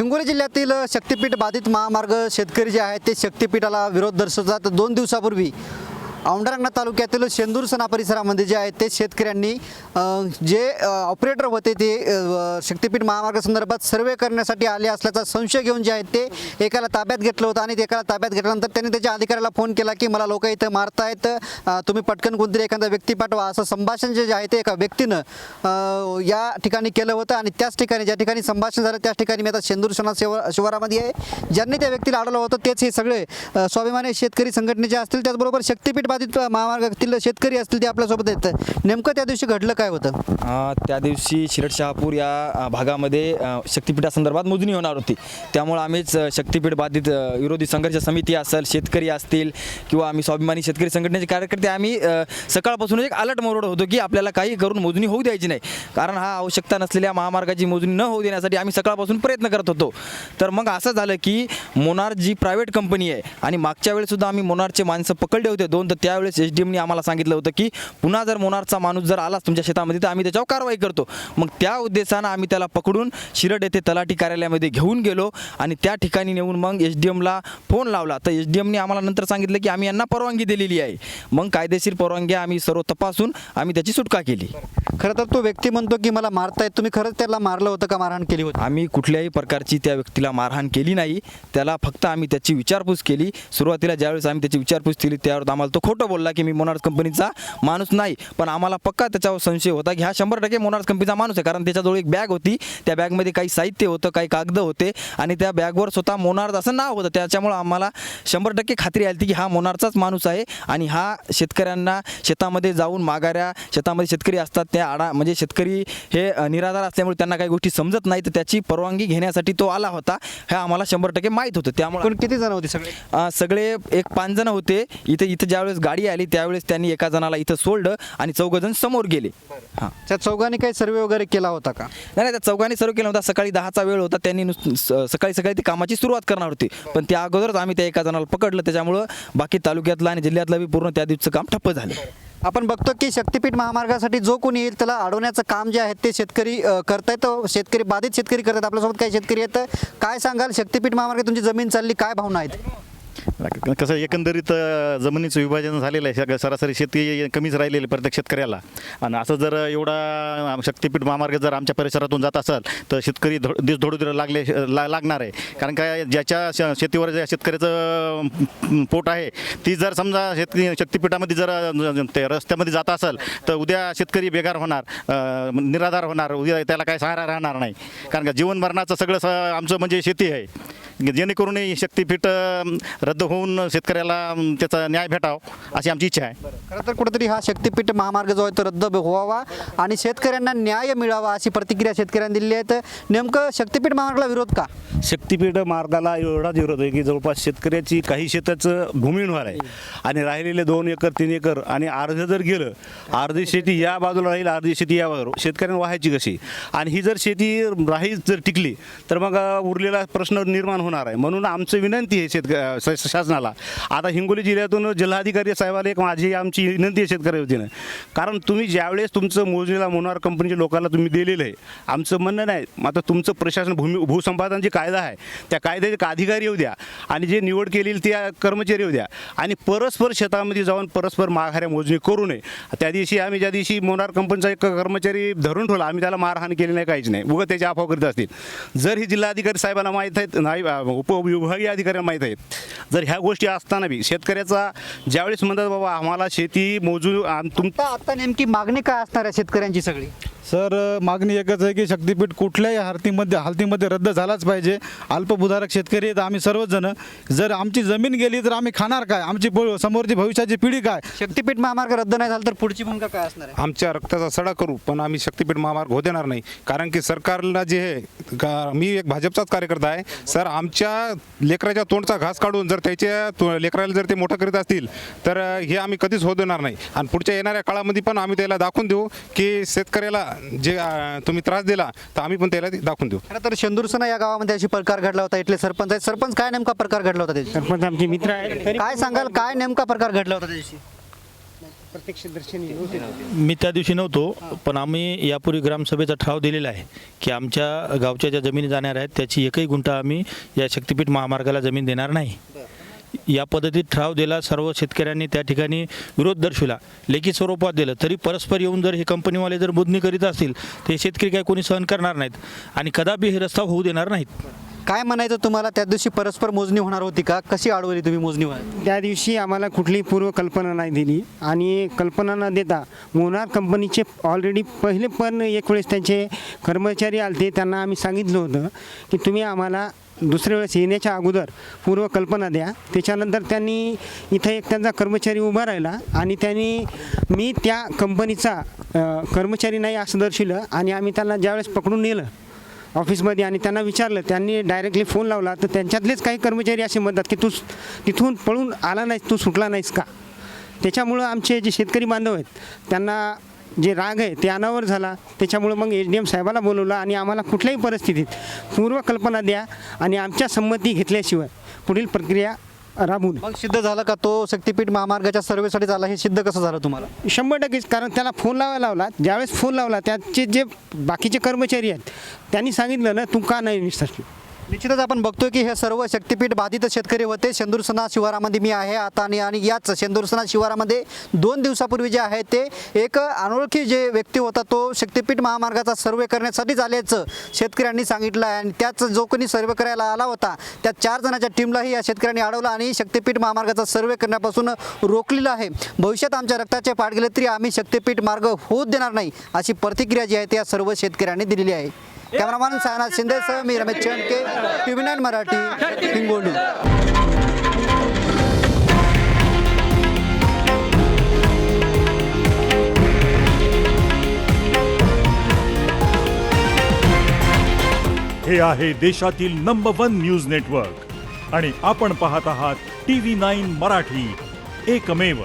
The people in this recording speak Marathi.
हिंगोली जिल्ह्यातील शक्तिपीठ बाधित महामार्ग शेतकरी जे आहेत ते शक्तिपीठाला विरोध दर्शवतात। 2 दिवसापूर्वी औंढा तालुक्यातील शेंदूरसणा परिसरामध्ये जे आहेत ते शेतकऱ्यांनी जे ऑपरेटर होते ते शक्तिपीठ महामार्गासंदर्भात सर्वे करण्यासाठी आले असल्याचा संशय घेऊन जे आहेत ते एकाला ताब्यात घेतलं होतं आणि एकाला ताब्यात घेतल्यानंतर त्यांनी त्याच्या अधिकाऱ्याला फोन केला की मला लोक इथं मारतायत, तुम्ही पटकन कोणतरी एखादा व्यक्ती पाठवा, असं संभाषण जे आहे ते एका व्यक्तीनं या ठिकाणी केलं होतं। आणि त्याच ठिकाणी ज्या ठिकाणी संभाषण झालं त्याच ठिकाणी मी आता शेंदूरसणा शिवारामध्ये आहे, ज्यांनी त्या व्यक्तीला अडवलं होतं तेच हे सगळे स्वाभिमानी शेतकरी संघटनेचे असतील, त्याचबरोबर शक्तिपीठ बाधित महामार्गातील शेतकरी असतील ते आपल्यासोबत आहेत। नेमकं त्या दिवशी घडलं काय होतं? त्या दिवशी शिरड शहापूर या भागामध्ये शक्तिपीठासंदर्भात मोजणी होणार होती, त्यामुळे आम्हीच शक्तिपीठ बाधित विरोधी संघर्ष समिती असेल, शेतकरी असतील किंवा आम्ही स्वाभिमानी शेतकरी संघटनेचे कार्यकर्ते आम्ही सकाळपासून एक अलर्ट मोड होतो की आपल्याला काही करून मोजणी होऊ द्यायची नाही, कारण हा आवश्यकता नसलेल्या महामार्गाची मोजणी न होऊ देण्यासाठी आम्ही सकाळपासून प्रयत्न करत होतो। तर मग असं झालं की मोनार जी प्रायव्हेट कंपनी आहे आणि मागच्या वेळेसुद्धा आम्ही मोनारचे माणसं पकडले होते 2, तर त्यावेळेस SDMने आम्हाला सांगितलं होतं की पुन्हा जर मोनारचा माणूस जर आलाच तुमच्या शेतामध्ये तर आम्ही त्याच्यावर कारवाई करतो। मग त्या उद्देशानं आम्ही त्याला पकडून शिरड येथे तलाठी कार्यालयामध्ये घेऊन गेलो आणि त्या ठिकाणी नेऊन मग SDMला फोन लावला, तर SDMने आम्हाला नंतर सांगितलं की आम्ही यांना परवानगी दिलेली आहे। मग कायदेशीर परवानगी आम्ही सर्व तपासून आम्ही त्याची सुटका केली। खरं तर तो व्यक्ती म्हणतो की मला मारतायत, तुम्ही खरंच त्याला मारलं होतं का, मारहाण केली होती? आम्ही कुठल्याही प्रकारची त्या व्यक्तीला मारहाण केली नाही, त्याला फक्त आम्ही त्याची विचारपूस केली। सुरुवातीला ज्यावेळेस आम्ही त्याची विचारपूस केली त्यावर आम्हाला तो खोटं बोलला की मी मोनार्स कंपनीचा माणूस नाही, पण आम्हाला पक्का त्याच्यावर संशय होता की हा 100% मोनार्स कंपनीचा माणूस आहे, कारण त्याच्याजवळ एक बॅग होती, त्या बॅगमध्ये काही साहित्य होतं, काही कागद होते आणि त्या बॅगवर स्वतः मोनार्स असं नाव होतं, त्याच्यामुळे आम्हाला 100% खात्री आली की हा मोनारचाच माणूस आहे। आणि हा शेतकऱ्यांना शेतामध्ये जाऊन मागाऱ्या शेतामध्ये शेतकरी असतात त्या म्हणजे शेतकरी हे निराधार असल्यामुळे त्यांना काही गोष्टी समजत नाही, तर त्याची परवानगी घेण्यासाठी तो आला होता, हे आम्हाला 100% माहीत होतं। त्यामुळे किती जण होते सगळे एक 5 जण होते। इथं ज्यावेळेस गाडी आली त्यावेळेस त्यांनी एका जणाला इथं सोडलं आणि 4 जण समोर गेले। हां, त्या चौघांनी काही सर्वे वगैरे केला होता का? नाही, त्या चौघांनी सर्व केला होता। सकाळी 10चा वेळ होता, त्यांनी सकाळी ती कामाची सुरुवात करणार होती, पण त्या अगोदरच आम्ही त्या एका जणाला पकडलं, त्याच्यामुळं बाकी तालुक्यातलं आणि जिल्ह्यातलं बी पूर्ण त्या दिवसाचं काम ठप्प झालं। आपण बघतो की शक्तिपीठ महामार्गासाठी जो कोणी येईल त्याला अडवण्याचं काम जे आहे ते शेतकरी करतायत, शेतकरी बाधित शेतकरी करतात। आपल्यासोबत काही शेतकरी आहेत, काय सांगाल? शक्तिपीठ महामार्ग तुमची जमीन चालली, काय भावना आहेत? कसं एकंदरीत जमिनीचं विभाजन झालेलं आहे, सरासरी शेती कमीच राहिलेली प्रत्येक शेतकऱ्याला। आणि असं जर एवढा शक्तिपीठ महामार्ग जर आमच्या परिसरातून जात असेल तर शेतकरी दिवसधोडीला लागणार आहे, कारण काय ज्याच्या शेतीवर ज्या शेतकऱ्याचं पोट आहे ती जर समजा शक्तिपीठामध्ये जर ते रस्त्यामध्ये जात असेल तर उद्या शेतकरी बेकार होणार, निराधार होणार, उद्या त्याला काय सहारा राहणार नाही, कारण का जीवन मरणाचं सगळं आमचं म्हणजे शेती आहे, जेणेकरून शक्तिपीठ रद्द होऊन शेतकऱ्याला त्याचा न्याय भेटावा अशी आमची इच्छा आहे। खरं तर कुठेतरी हा शक्तिपीठ महामार्ग जो आहे तो रद्द व्हावा आणि शेतकऱ्यांना न्याय मिळावा अशी प्रतिक्रिया शेतकऱ्यांनी दिली आहे। तर नेमकं शक्तिपीठ महामार्गाला विरोध का? शक्तिपीठ मार्गाला एवढाच विरोध आहे की जवळपास शेतकऱ्याची काही शेताचं भूमिहीन आहे आणि राहिलेले 2 एकर 3 एकर आणि अर्ध जर गेलं, अर्धी शेती या बाजूला राहील, अर्धी शेती या बाजूला, शेतकऱ्यांना व्हायची कशी? आणि ही जर शेती राहीच जर टिकली तर मग उरलेला प्रश्न निर्माण होणार आहे। म्हणून आमची विनंती आहे शासनाला, आता हिंगोली जिल्ह्यातून जिल्हाधिकारी साहेबाला एक आमची विनंती आहे शेतकरी वतीनं, कारण तुम्ही ज्यावेळेस तुमचं मोजणीला मोनार कंपनीच्या लोकांना तुम्ही दिलेलं आहे, आमचं म्हणणं नाही, मात्र तुमचं प्रशासन भूसंपादन जे कायदा आहे त्या कायद्याचे अधिकारी येऊ द्या आणि जे निवड केलेली त्या कर्मचारी येऊ द्या आणि परस्पर शेतामध्ये जाऊन परस्पर माघाऱ्या मोजणी करू नये। त्या दिवशी आम्ही ज्या दिवशी मोनार कंपनीचा एक कर्मचारी धरून ठेवला, आम्ही त्याला मारहाण केली नाही, काहीच नाही, उगाच त्याची अफवा करीत असतील। जर ही जिल्हाधिकारी साहेबांना माहीत आहेत, नाही उपविभागीय अधिकाऱ्यांना माहीत आहेत, जर ह्या गोष्टी असताना बी शेतकऱ्याचा ज्यावेळेस म्हणतात बाबा आम्हाला शेती मोजू आता नेमकी मागणी काय असणार आहे शेतकऱ्यांची सगळी? सर, मागणी एकच आहे की शक्तिपीठ कुठल्याही हालतीमध्ये रद्द झालाच पाहिजे। अल्पभूधारक शेतकरी आहेत आम्ही सर्वजण, जर आमची जमीन गेली तर आम्ही खाणार काय? आमची समोरची भविष्याची पिढी काय? शक्तिपीठ महामार्ग रद्द नाही झाला तर पुढची भूमिका काय असणार आहे? आमच्या रक्ताचा सडा करू, पण आम्ही शक्तिपीठ महामार्ग होऊ देणार नाही, कारण की सरकारला जे आहे, मी एक भाजपचाच कार्यकर्ता आहे सर, आमच्या लेकराच्या तोंडचा घास काढून जर त्याच्या लेकराला जर ते मोठं करीत असतील तर हे आम्ही कधीच होऊ देणार नाही। आणि पुढच्या येणाऱ्या काळामध्ये पण आम्ही त्याला दाखवून देऊ की शेतकऱ्याला जे तुम्ही त्रास दिला तर आम्ही पण त्याला दाखवून देऊ। खरं तर शेंदूरसणा या गावामध्ये अशी प्रकार घडला होता, इथले सरपंच आहेत, सरपंच काय नेमका प्रकार घडला होता त्याची? सरपंच आमचे मित्र आहे। काय सांगाल, काय नेमका प्रकार घडला होता त्या दिवशी? मी त्या दिवशी नव्हतो, पण आम्ही यापूर्वी ग्रामसभेचा ठराव दिलेला आहे की आमच्या गावच्या ज्या जमिनी जाणार आहेत त्याची एकही गुंठा आम्ही या शक्तिपीठ महामार्गाला जमीन देणार नाही. या पद्धतीत ठराव दिला, सर्व शेतकऱ्यांनी त्या ठिकाणी विरोध दर्शविला, लेखी स्वरूपात दिलं, तरी परस्पर येऊन जर हे कंपनीवाले जर मोजणी करीत असतील तर हे शेतकरी काय कोणी सहन करणार नाहीत आणि कदापि हे रस्ता होऊ देणार नाहीत. काय म्हणायचं तुम्हाला, त्या दिवशी परस्पर मोजणी होणार होती का? कशी अडवली तुम्ही मोजणी व्हायला? त्या दिवशी आम्हाला कुठलीही पूर्वकल्पना नाही दिली आणि कल्पना न देता मोनार कंपनीचे ऑलरेडी पहिले पण एक वेळेस त्यांचे कर्मचारी आलते, त्यांना आम्ही सांगितलं होतं की तुम्ही आम्हाला दुसऱ्या वेळेस येण्याच्या अगोदर पूर्वकल्पना द्या. त्याच्यानंतर त्यांनी इथं एक त्यांचा कर्मचारी उभा राहिला आणि त्यांनी मी त्या कंपनीचा कर्मचारी नाही असं दर्शवलं आणि आम्ही त्यांना ज्यावेळेस पकडून नेलं ऑफिसमध्ये आणि त्यांना विचारलं, त्यांनी डायरेक्टली फोन लावला तर त्यांच्यातलेच काही कर्मचारी असे म्हणतात की तू तिथून पळून आला नाहीस, तू सुटला नाहीस का? त्याच्यामुळं आमचे जे शेतकरी बांधव आहेत त्यांना जे राग आहे ते अनावर झाला. त्याच्यामुळं मग SDM साहेबाला बोलवलं आणि आम्हाला कुठल्याही परिस्थितीत पूर्वकल्पना द्या आणि आमच्या संमती घेतल्याशिवाय पुढील प्रक्रिया राबवून. मग सिद्ध झालं का तो शक्तिपीठ महामार्गाच्या सर्वेसाठी झाला? हे सिद्ध कसं झालं तुम्हाला? 100%. कारण त्याला फोन लावला, ज्यावेळेस फोन लावला त्याचे जे बाकीचे कर्मचारी आहेत त्यांनी सांगितलं ना, तू का नाही निसरली. निश्चितच आपण बघतोय की हे सर्व शक्तिपीठ बाधित शेतकरी होते. शेंदूरसणा शिवारामध्ये मी आहे आता आणि याच शेंदूरसणा शिवारामध्ये 2 दिवसापूर्वी जे आहे ते एक अनोळखी जे व्यक्ती होता तो शक्तिपीठ महामार्गाचा सर्वे करण्यासाठीच आल्याचं शेतकऱ्यांनी सांगितलं आहे आणि त्याच जो कोणी सर्वे करायला आला होता त्या 4 जणांच्या टीमलाही या शेतकऱ्यांनी अडवलं आणि शक्तिपीठ महामार्गाचा सर्वे करण्यापासून रोखलेलं आहे. भविष्यात आमच्या रक्ताचे पाठ गेले तरी आम्ही शक्तिपीठ मार्ग होऊच देणार नाही अशी प्रतिक्रिया जी आहे त्या सर्व शेतकऱ्यांनी दिलेली आहे. कॅमेरामॅन सायनाथ शिंदेसह मी रमेश चंदके, TV9 मराठी, हिंगोली. हे आहे देशातील नंबर 1 न्यूज नेटवर्क आणि आपण पाहत आहात TV9 मराठी, एकमेव.